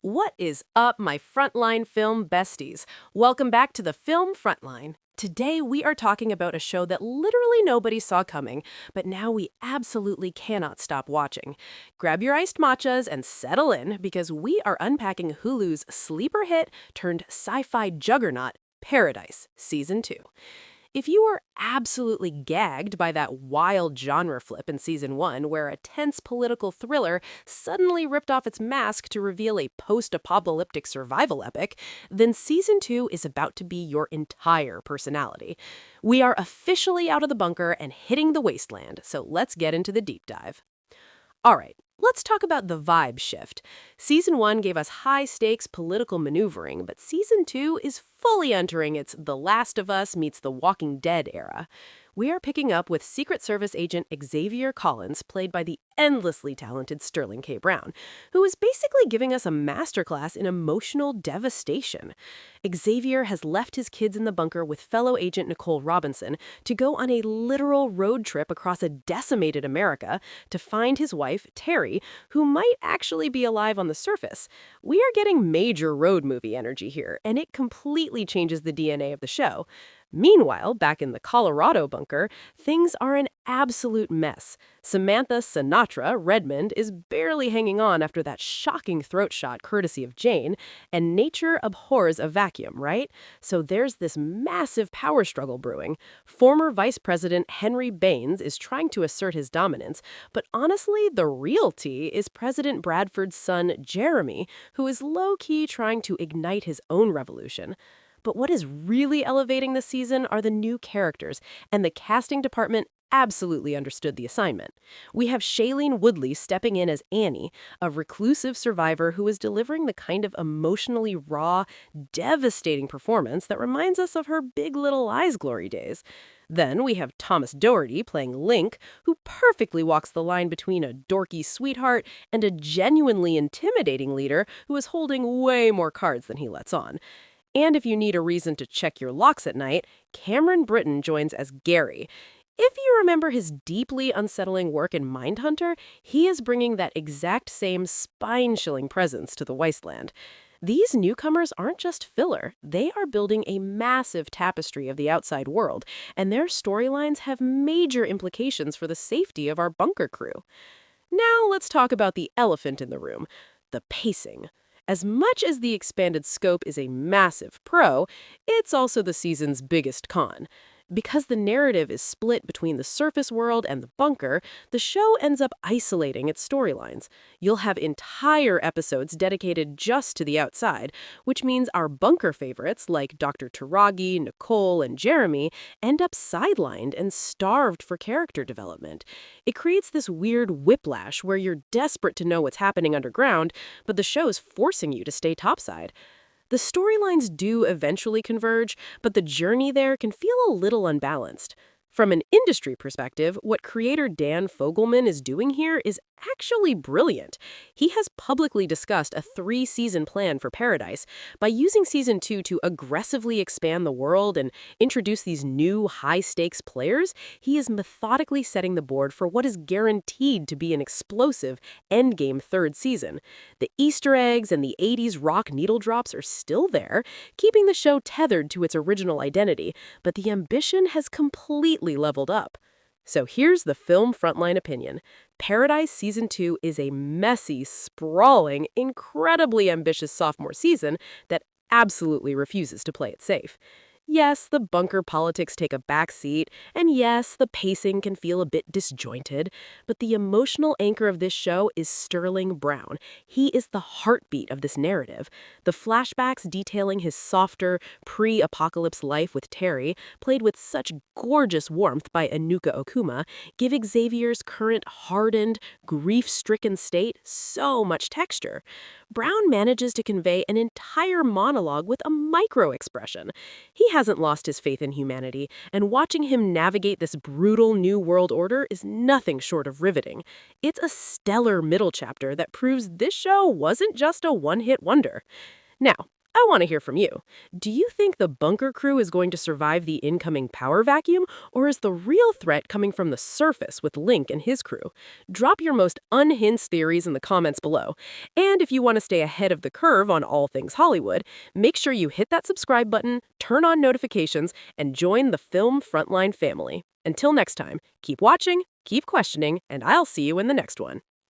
What is up, my Frontline film besties? Welcome back to the film Frontline. Today, we are talking about a show that literally nobody saw coming, but now we absolutely cannot stop watching. Grab your iced matchas and settle in because we are unpacking Hulu's sleeper hit turned sci-fi juggernaut, Paradise, Season 2. If you were absolutely gagged by that wild genre flip in Season 1, where a tense political thriller suddenly ripped off its mask to reveal a post-apocalyptic survival epic, then Season 2 is about to be your entire personality. We are officially out of the bunker and hitting the wasteland, so let's get into the deep dive. All right, let's talk about the vibe shift. Season 1 gave us high-stakes political maneuvering, but Season 2 is fully entering its The Last of Us meets The Walking Dead era. We are picking up with Secret Service agent Xavier Collins, played by the endlessly talented Sterling K. Brown, who is basically giving us a masterclass in emotional devastation. Xavier has left his kids in the bunker with fellow agent Nicole Robinson to go on a literal road trip across a decimated America to find his wife, Terry, who might actually be alive on the surface. We are getting major road movie energy here, and it completely changes the DNA of the show. Meanwhile, back in the Colorado bunker, things are an absolute mess. Samantha Sinatra Redmond is barely hanging on after that shocking throat shot courtesy of Jane, and nature abhors a vacuum, right? So there's this massive power struggle brewing. Former Vice President Henry Baines is trying to assert his dominance, but honestly, the real tea is President Bradford's son, Jeremy, who is low-key trying to ignite his own revolution. But what is really elevating this season are the new characters, and the casting department absolutely understood the assignment. We have Shailene Woodley stepping in as Annie, a reclusive survivor who is delivering the kind of emotionally raw, devastating performance that reminds us of her Big Little Lies glory days. Then we have Thomas Doherty playing Link, who perfectly walks the line between a dorky sweetheart and a genuinely intimidating leader who is holding way more cards than he lets on. And if you need a reason to check your locks at night, Cameron Britton joins as Gary. If you remember his deeply unsettling work in Mindhunter, he is bringing that exact same spine-chilling presence to the wasteland. These newcomers aren't just filler, they are building a massive tapestry of the outside world, and their storylines have major implications for the safety of our bunker crew. Now let's talk about the elephant in the room, the pacing. As much as the expanded scope is a massive pro, it's also the season's biggest con. Because the narrative is split between the surface world and the bunker, the show ends up isolating its storylines. You'll have entire episodes dedicated just to the outside, which means our bunker favorites like Dr. Taragi, Nicole, and Jeremy end up sidelined and starved for character development. It creates this weird whiplash where you're desperate to know what's happening underground, but the show's forcing you to stay topside. The storylines do eventually converge, but the journey there can feel a little unbalanced. From an industry perspective, what creator Dan Fogelman is doing here is actually brilliant. He has publicly discussed a 3-season plan for Paradise. By using Season 2 to aggressively expand the world and introduce these new high-stakes players, he is methodically setting the board for what is guaranteed to be an explosive endgame 3rd season. The Easter eggs and the 80s rock needle drops are still there, keeping the show tethered to its original identity, but the ambition has completely leveled up. So here's the film Frontline opinion. Paradise Season 2 is a messy, sprawling, incredibly ambitious sophomore season that absolutely refuses to play it safe. Yes, the bunker politics take a back seat, and yes, the pacing can feel a bit disjointed, but the emotional anchor of this show is Sterling Brown. He is the heartbeat of this narrative. The flashbacks detailing his softer, pre-apocalypse life with Terry, played with such gorgeous warmth by Anuka Okuma, give Xavier's current hardened, grief-stricken state so much texture. Brown manages to convey an entire monologue with a micro-expression. He hasn't lost his faith in humanity, and watching him navigate this brutal new world order is nothing short of riveting. It's a stellar middle chapter that proves this show wasn't just a one-hit wonder. Now, I want to hear from you. Do you think the bunker crew is going to survive the incoming power vacuum, or is the real threat coming from the surface with Link and his crew? Drop your most unhinged theories in the comments below. And if you want to stay ahead of the curve on all things Hollywood, make sure you hit that subscribe button, turn on notifications, and join the Film Frontline family. Until next time, keep watching, keep questioning, and I'll see you in the next one.